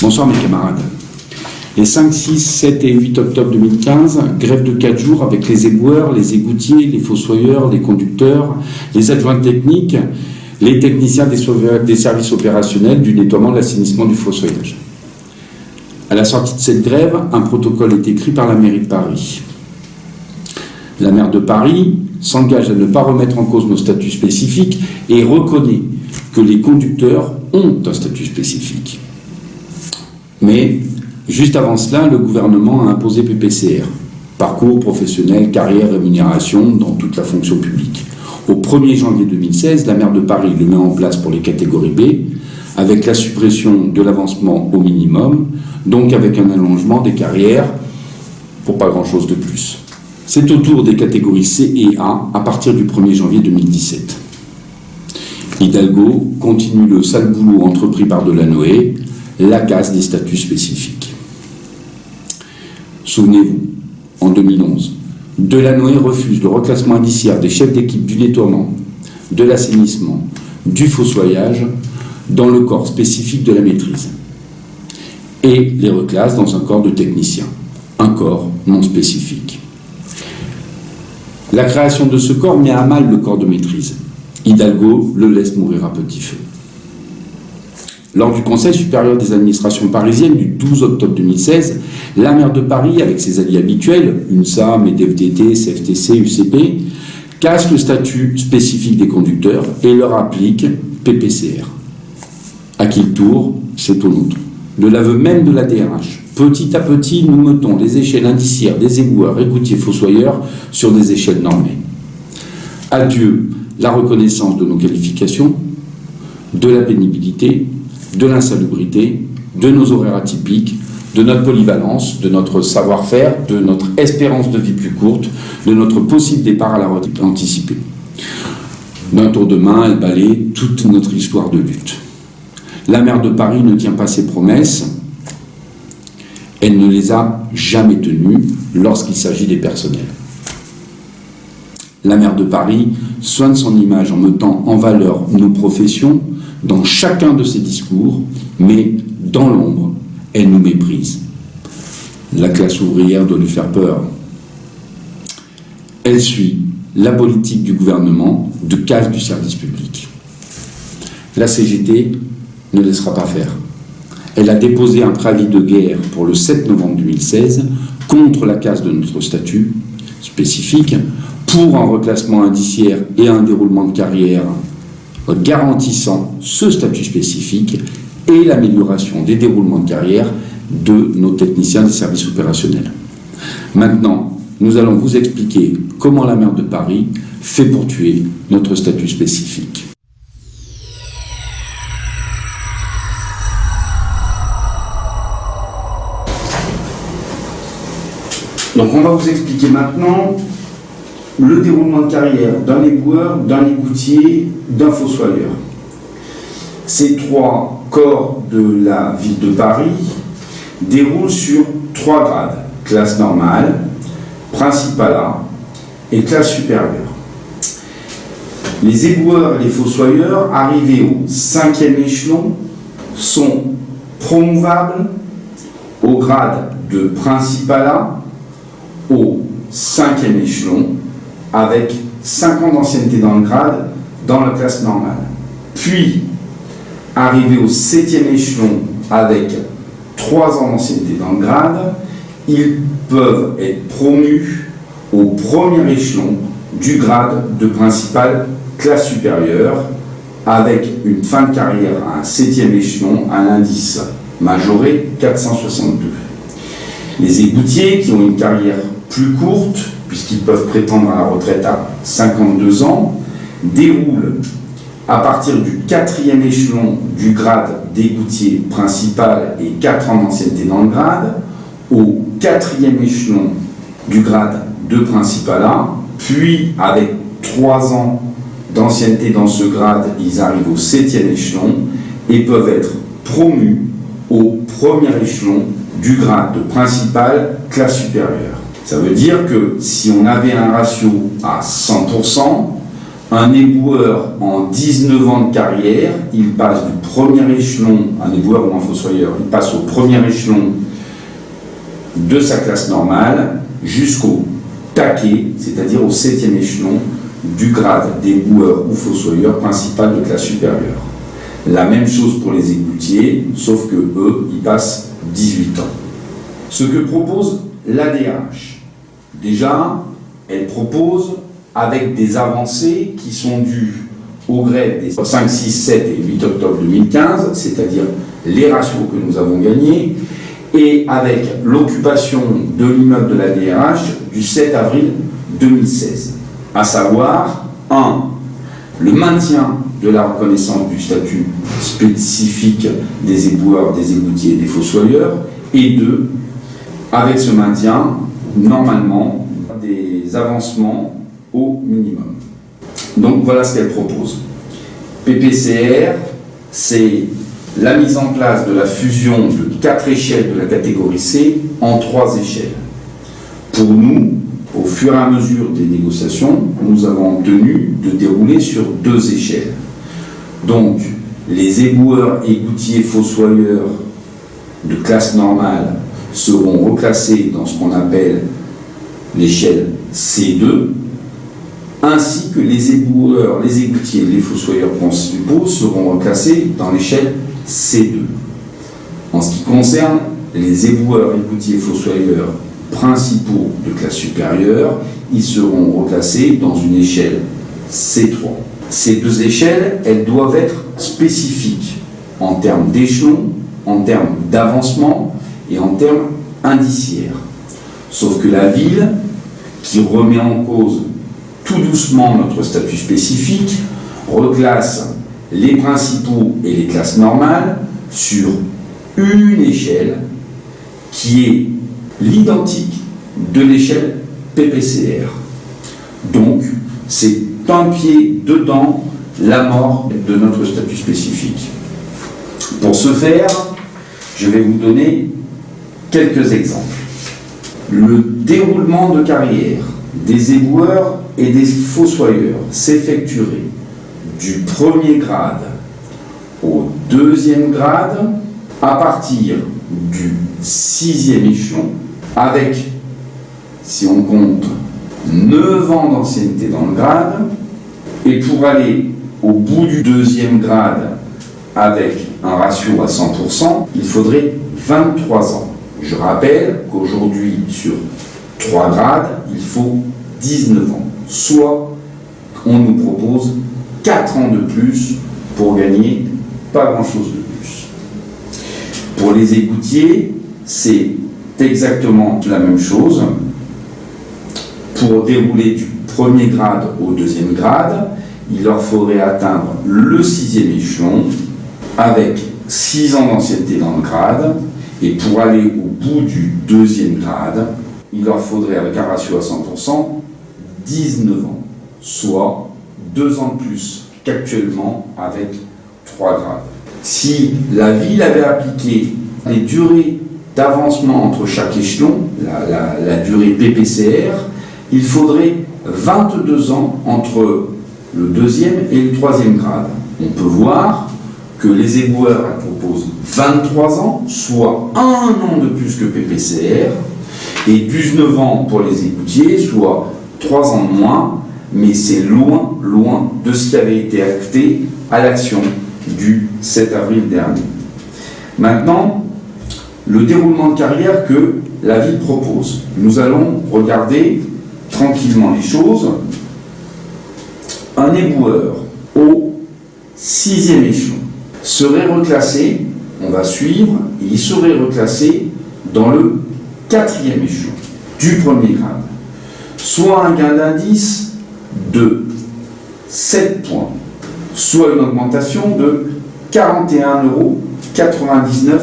Bonsoir mes camarades. Les 5, 6, 7 et 8 octobre 2015, grève de 4 jours avec les éboueurs, les égoutiers, les fossoyeurs, les conducteurs, les adjoints techniques, les techniciens des services opérationnels du nettoiement de l'assainissement du fossoyage. À la sortie de cette grève, un protocole est écrit par la mairie de Paris. La maire de Paris s'engage à ne pas remettre en cause nos statuts spécifiques et reconnaît que les conducteurs ont un statut spécifique. Mais, juste avant cela, le gouvernement a imposé PPCR, parcours professionnel, carrière, rémunération, dans toute la fonction publique. Au 1er janvier 2016, la maire de Paris le met en place pour les catégories B, avec la suppression de l'avancement au minimum, donc avec un allongement des carrières pour pas grand-chose de plus. C'est au tour des catégories C et A à partir du 1er janvier 2017. Hidalgo continue le sale boulot entrepris par Delanoë, la casse des statuts spécifiques. Souvenez-vous, en 2011, Delanoë refuse le reclassement indiciaire des chefs d'équipe du nettoiement, de l'assainissement, du fossoyage dans le corps spécifique de la maîtrise et les reclasse dans un corps de techniciens, un corps non spécifique. La création de ce corps met à mal le corps de maîtrise. Hidalgo le laisse mourir à petit feu. Lors du Conseil supérieur des administrations parisiennes du 12 octobre 2016, la maire de Paris, avec ses alliés habituels, UNSA, MEDEF-DT, CFTC, UCP, casse le statut spécifique des conducteurs et leur applique PPCR. À qui le tour, c'est au nôtre. De l'aveu même de la DRH. Petit à petit, nous mettons les échelles indiciaires des éboueurs, égoutiers, fossoyeurs sur des échelles normées. Adieu la reconnaissance de nos qualifications, de la pénibilité, de l'insalubrité, de nos horaires atypiques, de notre polyvalence, de notre savoir-faire, de notre espérance de vie plus courte, de notre possible départ à la retraite anticipée. D'un tour de main, elle balaye toute notre histoire de lutte. La maire de Paris ne tient pas ses promesses. Elle ne les a jamais tenues lorsqu'il s'agit des personnels. La maire de Paris soigne son image en mettant en valeur nos professions dans chacun de ses discours, mais dans l'ombre, elle nous méprise. La classe ouvrière doit lui faire peur. Elle suit la politique du gouvernement de casse du service public. La CGT ne laissera pas faire. Elle a déposé un préavis de guerre pour le 7 novembre 2016 contre la casse de notre statut spécifique pour un reclassement indiciaire et un déroulement de carrière garantissant ce statut spécifique et l'amélioration des déroulements de carrière de nos techniciens des services opérationnels. Maintenant, nous allons vous expliquer comment la maire de Paris fait pour tuer notre statut spécifique. Donc on va vous expliquer maintenant le déroulement de carrière d'un éboueur, d'un égoutier, d'un fossoyeur. Ces trois corps de la ville de Paris déroulent sur 3 grades: classe normale, principal A et classe supérieure. Les éboueurs et les fossoyeurs arrivés au 5e échelon sont promouvables au grade de principal A au 5e échelon avec 5 ans d'ancienneté dans le grade dans la classe normale. Puis, arrivés au 7e échelon avec 3 ans d'ancienneté dans le grade, ils peuvent être promus au 1er échelon du grade de principal classe supérieure avec une fin de carrière à un 7e échelon à l'indice majoré 462. Les égoutiers qui ont une carrière plus courte, puisqu'ils peuvent prétendre à la retraite à 52 ans, déroulent à partir du 4e échelon du grade d'égoutier principal et 4 ans d'ancienneté dans le grade, au 4e échelon du grade de principal A, puis avec 3 ans d'ancienneté dans ce grade, ils arrivent au 7e échelon et peuvent être promus au 1er échelon du grade de principal classe supérieure. Ça veut dire que si on avait un ratio à 100%, Un éboueur en 19 ans de carrière, il passe du premier échelon, un éboueur ou un fossoyeur, il passe au premier échelon de sa classe normale jusqu'au taquet, c'est-à-dire au 7e échelon du grade d'éboueur ou fossoyeur principal de classe supérieure. La même chose pour les égoutiers, sauf que eux, ils passent 18 ans. Ce que propose l'ADRH, déjà, elle propose avec des avancées qui sont dues au grève des 5, 6, 7 et 8 octobre 2015, c'est-à-dire les ratios que nous avons gagnés, et avec l'occupation de l'immeuble de la DRH du 7 avril 2016, à savoir 1. Le maintien de la reconnaissance du statut spécifique des éboueurs, des égoutiers et des fossoyeurs, et 2. Avec ce maintien, normalement, des avancements au minimum. Donc voilà ce qu'elle propose. PPCR, c'est la mise en place de la fusion de 4 échelles de la catégorie C en 3 échelles. Pour nous, au fur et à mesure des négociations, nous avons obtenu de dérouler sur 2 échelles. Donc, les éboueurs, égoutiers, fossoyeurs de classe normale seront reclassés dans ce qu'on appelle l'échelle C2, ainsi que les éboueurs, les égoutiers, les fossoyeurs principaux seront reclassés dans l'échelle C2. En ce qui concerne les éboueurs, égoutiers, fossoyeurs principaux de classe supérieure, ils seront reclassés dans une échelle C3. Ces 2 échelles, elles doivent être spécifiques en termes d'échelon, en termes d'avancement et en termes indiciaires. Sauf que la ville, qui remet en cause tout doucement notre statut spécifique, reclasse les principaux et les classes normales sur une échelle qui est l'identique de l'échelle PPCR. Donc, c'est un pied dedans la mort de notre statut spécifique. Pour ce faire, je vais vous donner quelques exemples. Le déroulement de carrière des éboueurs et des fossoyeurs s'effectuerait du premier grade au 2e grade à partir du 6e échelon avec, si on compte, 9 ans d'ancienneté dans le grade, et pour aller au bout du 2e grade avec un ratio à 100%, il faudrait 23 ans. Je rappelle qu'aujourd'hui, sur 3 grades, il faut 19 ans. Soit on nous propose 4 ans de plus pour gagner pas grand-chose de plus. Pour les égoutiers, c'est exactement la même chose. Pour dérouler du 1er grade au 2e grade, il leur faudrait atteindre le 6e échelon avec 6 ans d'ancienneté dans le grade. Et pour aller au bout du 2e grade, il leur faudrait, avec un ratio à 100%, 19 ans, soit 2 ans de plus qu'actuellement avec 3 grades. Si la ville avait appliqué les durées d'avancement entre chaque échelon, la durée PPCR, il faudrait 22 ans entre le 2e et le 3e grade. On peut voir que les éboueurs proposent 23 ans, soit 1 an de plus que PPCR, et 19 ans pour les égoutiers, soit 3 ans de moins, mais c'est loin, loin de ce qui avait été acté à l'action du 7 avril dernier. Maintenant, le déroulement de carrière que la ville propose. Nous allons regarder tranquillement les choses. Un éboueur au 6e échelon serait reclassé, on va suivre, et il serait reclassé dans le 4e échelon du 1er grade, soit un gain d'indice de 7 points, soit une augmentation de 41,99 €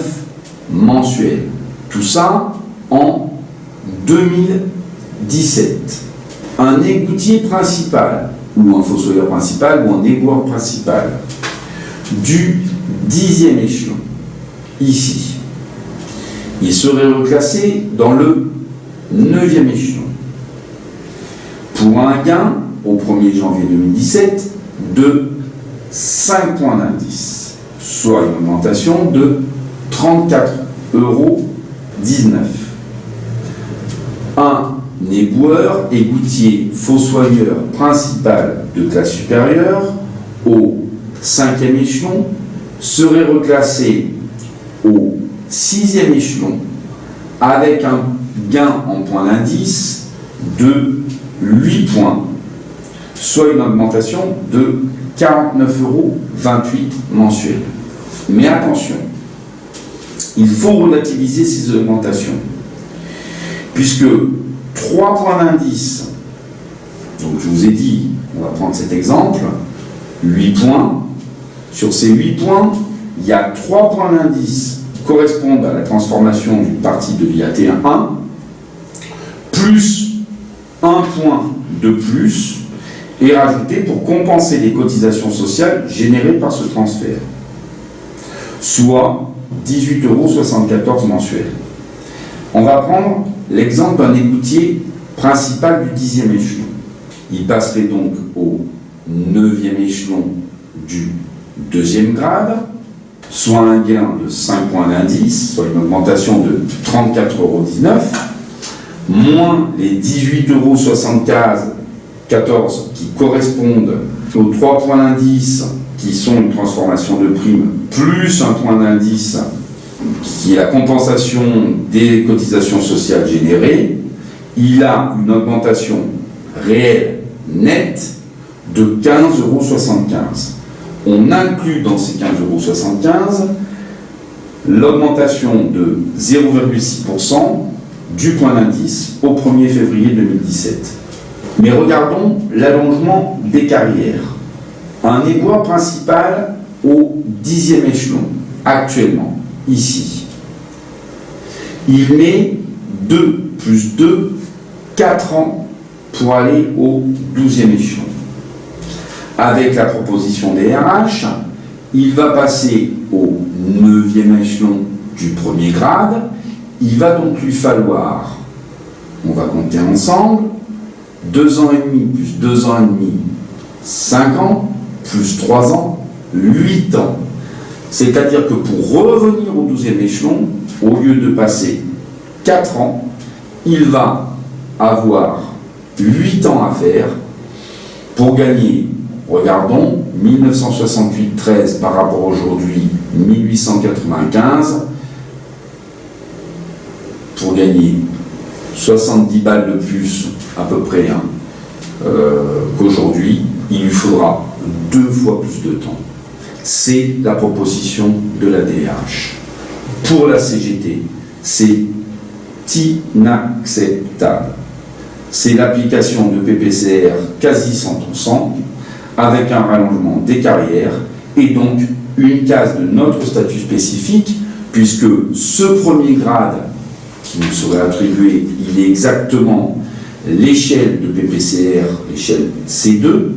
mensuel. Tout ça en 2017. Un égoutier principal, ou un fossoyeur principal, ou un éboueur principal, du 10e échelon, ici, il serait reclassé dans le 9e échelon. Pour un gain, au 1er janvier 2017, de 5 points d'indice, soit une augmentation de 34,19 €. Un éboueur, égoutier, fossoyeur principal de classe supérieure au 5e échelon serait reclassé au 6e échelon avec un gain en points d'indice de 8 points, soit une augmentation de 49,28 € mensuels. Mais attention, il faut relativiser ces augmentations, puisque 3 points d'indice, donc je vous ai dit, on va prendre cet exemple, 8 points, sur ces 8 points, il y a 3 points d'indice qui correspondent à la transformation d'une partie de l'IAT1, plus 1 point de plus est rajouté pour compenser les cotisations sociales générées par ce transfert, soit 18,74 € mensuels. On va prendre l'exemple d'un égoutier principal du 10e échelon. Il passerait donc au 9e échelon du 2e grade, soit un gain de 5 points d'indice, soit une augmentation de 34,19 €, moins les 18,74 € qui correspondent aux 3 points d'indice qui sont une transformation de prime, plus un point d'indice qui est la compensation des cotisations sociales générées, il a une augmentation réelle nette de 15,75 €. On inclut dans ces 15,75 € l'augmentation de 0,6% du point d'indice au 1er février 2017. Mais regardons l'allongement des carrières. Un éboueur principal au 10e échelon, actuellement, ici. Il met 2 plus 2, 4 ans pour aller au 12e échelon. Avec la proposition des RH, il va passer au 9e échelon du 1er grade. Il va donc lui falloir, on va compter ensemble, 2 ans et demi plus 2 ans et demi, 5 ans, plus 3 ans, 8 ans. C'est-à-dire que pour revenir au 12e échelon, au lieu de passer 4 ans, il va avoir 8 ans à faire pour gagner, regardons, 1968-13 par rapport à aujourd'hui, 1895, pour gagner 70 balles de plus à peu près qu'aujourd'hui, il lui faudra 2 fois plus de temps. C'est la proposition de la DRH. Pour la CGT, c'est inacceptable. C'est l'application de PPCR quasi 100%, avec un rallongement des carrières, et donc une case de notre statut spécifique, puisque ce 1er grade qui nous serait attribué, il est exactement l'échelle de PPCR, l'échelle C2,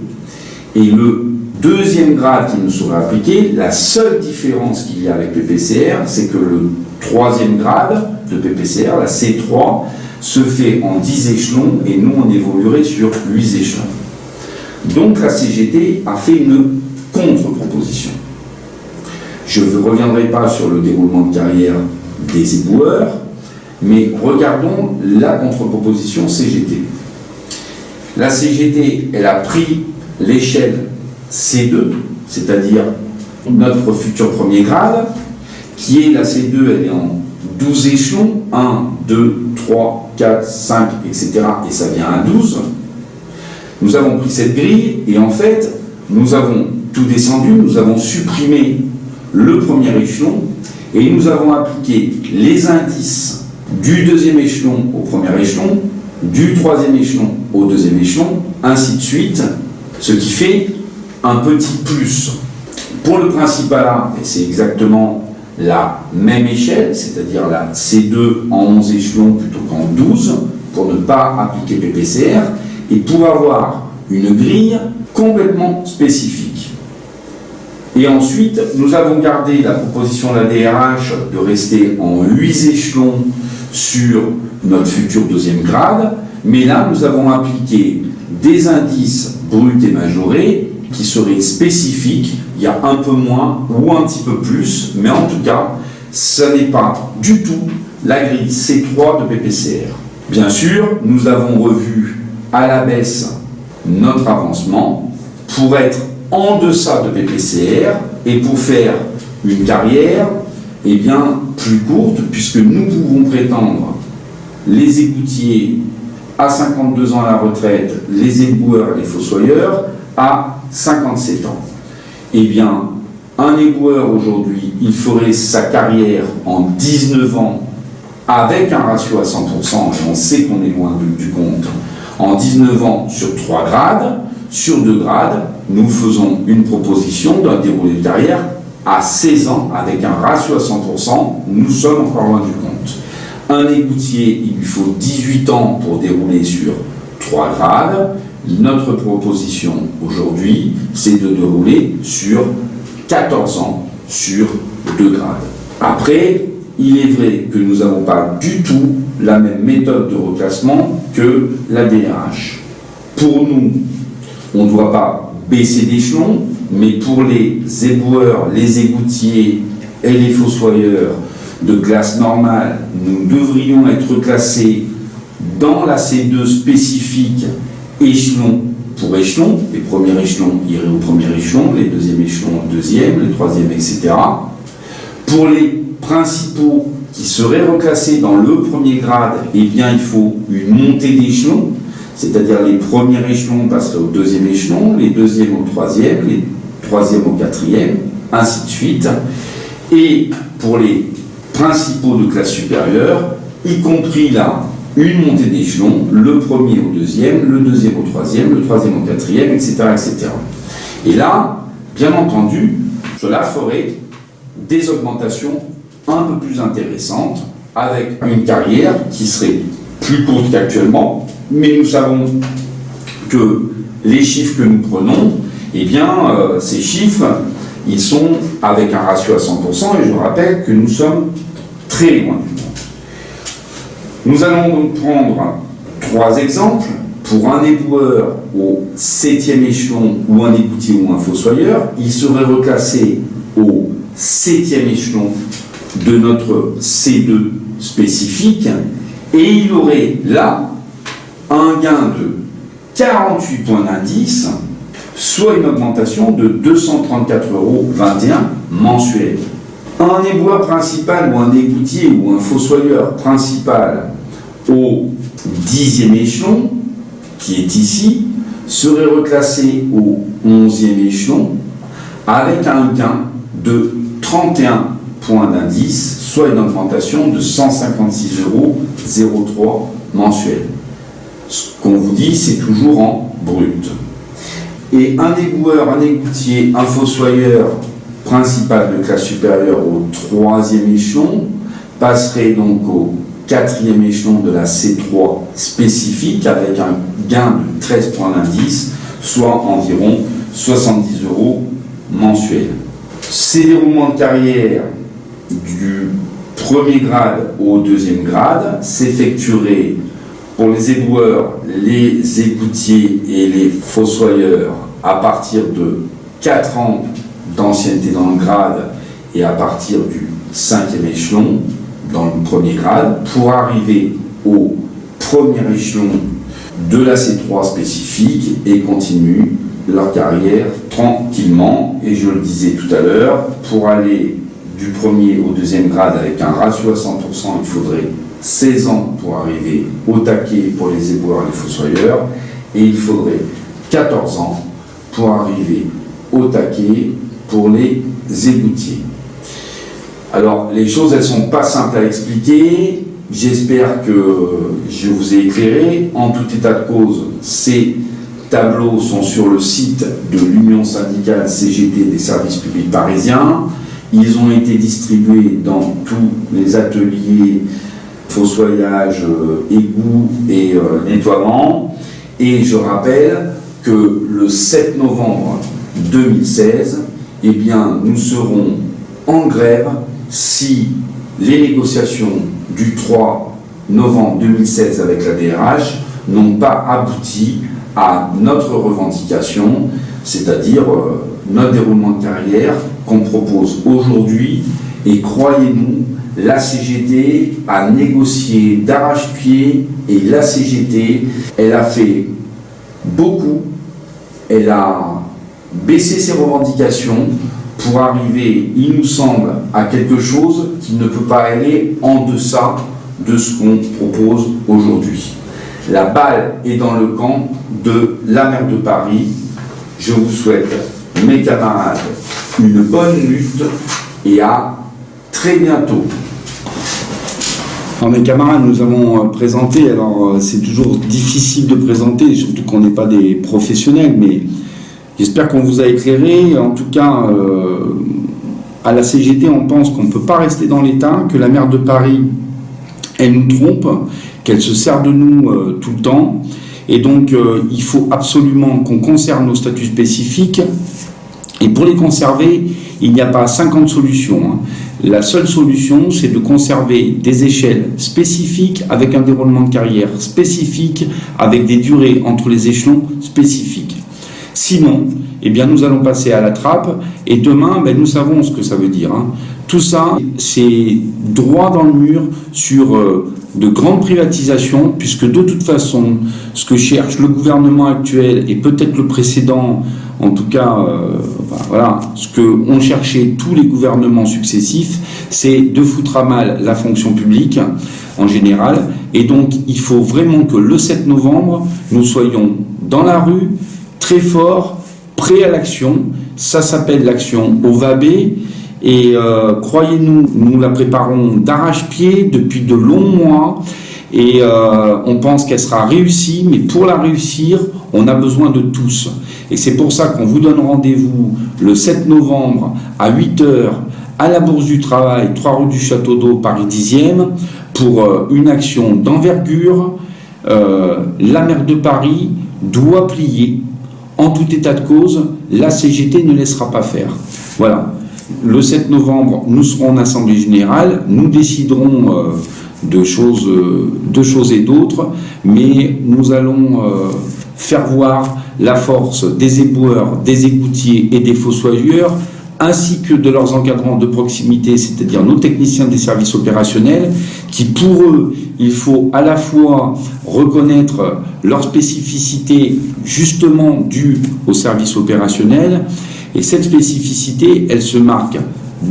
et le 2e grade qui nous serait appliqué, la seule différence qu'il y a avec PPCR, c'est que le 3e grade de PPCR, la C3, se fait en 10 échelons, et nous on évoluerait sur 8 échelons. Donc la CGT a fait une contre-proposition. Je ne reviendrai pas sur le déroulement de carrière des éboueurs, mais regardons la contre-proposition CGT. La CGT, elle a pris l'échelle C2, c'est-à-dire notre futur 1er grade, qui est la C2, elle est en 12 échelons, 1, 2, 3, 4, 5, etc. et ça vient à 12. Nous avons pris cette grille et en fait, nous avons tout descendu, nous avons supprimé le 1er échelon et nous avons appliqué les indices du 2e échelon au 1er échelon, du 3e échelon au 2e échelon, ainsi de suite, ce qui fait un petit plus. Pour le principal A, c'est exactement la même échelle, c'est-à-dire la C2 en 11 échelons plutôt qu'en 12, pour ne pas appliquer PPCR, et pour avoir une grille complètement spécifique. Et ensuite, nous avons gardé la proposition de la DRH de rester en 8 échelons sur notre futur 2e grade, mais là, nous avons appliqué des indices bruts et majorés qui serait spécifique, il y a un peu moins ou un petit peu plus, mais en tout cas, ce n'est pas du tout la grille C3 de PPCR. Bien sûr, nous avons revu à la baisse notre avancement pour être en deçà de PPCR et pour faire une carrière plus courte, puisque nous pouvons prétendre les égoutiers à 52 ans à la retraite, les éboueurs et les fossoyeurs à 57 ans. Un éboueur aujourd'hui, il ferait sa carrière en 19 ans avec un ratio à 100%, et on sait qu'on est loin du compte, en 19 ans sur 3 grades, sur 2 grades, nous faisons une proposition d'un déroulé de carrière à 16 ans avec un ratio à 100%, nous sommes encore loin du compte. Un égoutier, il lui faut 18 ans pour dérouler sur 3 grades. Notre proposition aujourd'hui, c'est de dérouler sur 14 ans sur 2 grades. Après, il est vrai que nous n'avons pas du tout la même méthode de reclassement que la DRH. Pour nous, on ne doit pas baisser d'échelon, mais pour les éboueurs, les égoutiers et les fossoyeurs de classe normale, nous devrions être classés dans la C2 spécifique échelon pour échelon. Les premiers échelons iraient au premier échelon, les deuxièmes échelons au deuxième, les troisièmes, etc. Pour les principaux qui seraient reclassés dans le premier grade, il faut une montée d'échelon, c'est-à-dire les premiers échelons passeraient au deuxième échelon, les deuxièmes au troisième, les troisièmes au quatrième, ainsi de suite. Et pour les principaux de classe supérieure, y compris là, une montée d'échelon, le premier au deuxième, le deuxième au troisième, le troisième au quatrième, etc., etc. Et là, bien entendu, cela ferait des augmentations un peu plus intéressantes, avec une carrière qui serait plus courte qu'actuellement, mais nous savons que les chiffres que nous prenons, ces chiffres, ils sont avec un ratio à 100%, et je rappelle que nous sommes très loin du compte. Nous allons donc prendre 3 exemples. Pour un éboueur au 7e échelon, ou un égoutier ou un fossoyeur, il serait reclassé au 7e échelon de notre C2 spécifique, et il aurait là un gain de 48 points d'indice, soit une augmentation de 234,21 € mensuel. Un éboueur principal ou un égoutier ou un fossoyeur principal au 10e échelon, qui est ici, serait reclassé au 11e échelon avec un gain de 31 points d'indice, soit une augmentation de 156,03 € mensuel. Ce qu'on vous dit, c'est toujours en brut. Et un éboueur, un égoutier, un fossoyeur principal de classe supérieure au 3e échelon passerait donc au 4e échelon de la C3 spécifique avec un gain de 13 points d'indice, soit environ 70 € mensuels. Ces déroulements de carrière du premier grade au 2e grade s'effectueraient pour les éboueurs, les égoutiers et les fossoyeurs à partir de 4 ans d'ancienneté dans le grade et à partir du 5e échelon dans le premier grade, pour arriver au premier échelon de la C3 spécifique et continuent leur carrière tranquillement. Et je le disais tout à l'heure, pour aller du premier au 2e grade avec un ratio à 100%, il faudrait 16 ans pour arriver au taquet pour les éboueurs et les fossoyeurs, et il faudrait 14 ans pour arriver au taquet pour les égoutiers. Alors, les choses, elles ne sont pas simples à expliquer. J'espère que je vous ai éclairé. En tout état de cause, ces tableaux sont sur le site de l'Union syndicale CGT des services publics parisiens. Ils ont été distribués dans tous les ateliers fossoyage, égout et nettoiement. Et je rappelle que le 7 novembre 2016, nous serons en grève si les négociations du 3 novembre 2016 avec la DRH n'ont pas abouti à notre revendication c'est-à-dire notre déroulement de carrière qu'on propose aujourd'hui. Et croyez-nous, la CGT a négocié d'arrache-pied, et la CGT, elle a fait beaucoup, elle a baissé ses revendications pour arriver, il nous semble, à quelque chose qui ne peut pas aller en deçà de ce qu'on propose aujourd'hui. La balle est dans le camp de la maire de Paris. Je vous souhaite, mes camarades, une bonne lutte et à très bientôt. Alors, mes camarades, nous avons présenté, alors c'est toujours difficile de présenter, surtout qu'on n'est pas des professionnels, mais j'espère qu'on vous a éclairé. En tout cas, à la CGT, on pense qu'on ne peut pas rester dans l'État, que la maire de Paris, elle nous trompe, qu'elle se sert de nous tout le temps. Et donc, il faut absolument qu'on conserve nos statuts spécifiques. Et pour les conserver, il n'y a pas 50 solutions. La seule solution, c'est de conserver des échelles spécifiques avec un déroulement de carrière spécifique, avec des durées entre les échelons spécifiques. Sinon, eh bien, nous allons passer à la trappe et demain, nous savons ce que ça veut dire. Tout ça, c'est droit dans le mur sur de grandes privatisations, puisque de toute façon, ce que cherche le gouvernement actuel et peut-être le précédent, en tout cas, ce que ont cherché tous les gouvernements successifs, c'est de foutre à mal la fonction publique en général. Et donc, il faut vraiment que le 7 novembre, nous soyons dans la rue, très forts, prêts à l'action. Ça s'appelle l'action OVAB. Et croyez-nous, nous la préparons d'arrache-pied depuis de longs mois. Et on pense qu'elle sera réussie, mais pour la réussir, on a besoin de tous. Et c'est pour ça qu'on vous donne rendez-vous le 7 novembre à 8h à la Bourse du Travail, 3 rue du Château d'Eau, Paris 10e, pour une action d'envergure. La maire de Paris doit plier. En tout état de cause, la CGT ne laissera pas faire. Voilà. Le 7 novembre, nous serons en Assemblée Générale. Nous déciderons de choses et d'autres, mais nous allons faire voir la force des éboueurs, des égoutiers et des fossoyeurs, ainsi que de leurs encadrants de proximité, c'est-à-dire nos techniciens des services opérationnels, qui pour eux, il faut à la fois reconnaître leur spécificité justement due aux services opérationnels, et cette spécificité, elle se marque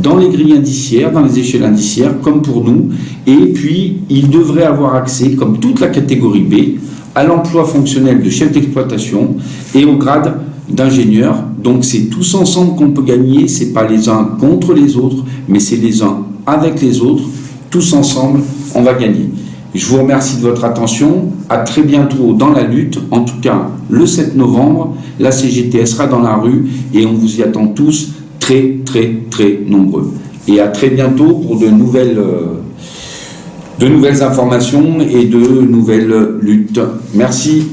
dans les grilles indiciaires, dans les échelles indiciaires, comme pour nous, et puis ils devraient avoir accès, comme toute la catégorie B, à l'emploi fonctionnel de chef d'exploitation et au grade d'ingénieur. Donc c'est tous ensemble qu'on peut gagner, c'est pas les uns contre les autres, mais c'est les uns avec les autres, tous ensemble, on va gagner. Je vous remercie de votre attention, à très bientôt dans la lutte, en tout cas le 7 novembre, la CGT sera dans la rue et on vous y attend tous très très très nombreux. Et à très bientôt pour de nouvelles informations et de nouvelles luttes. Merci.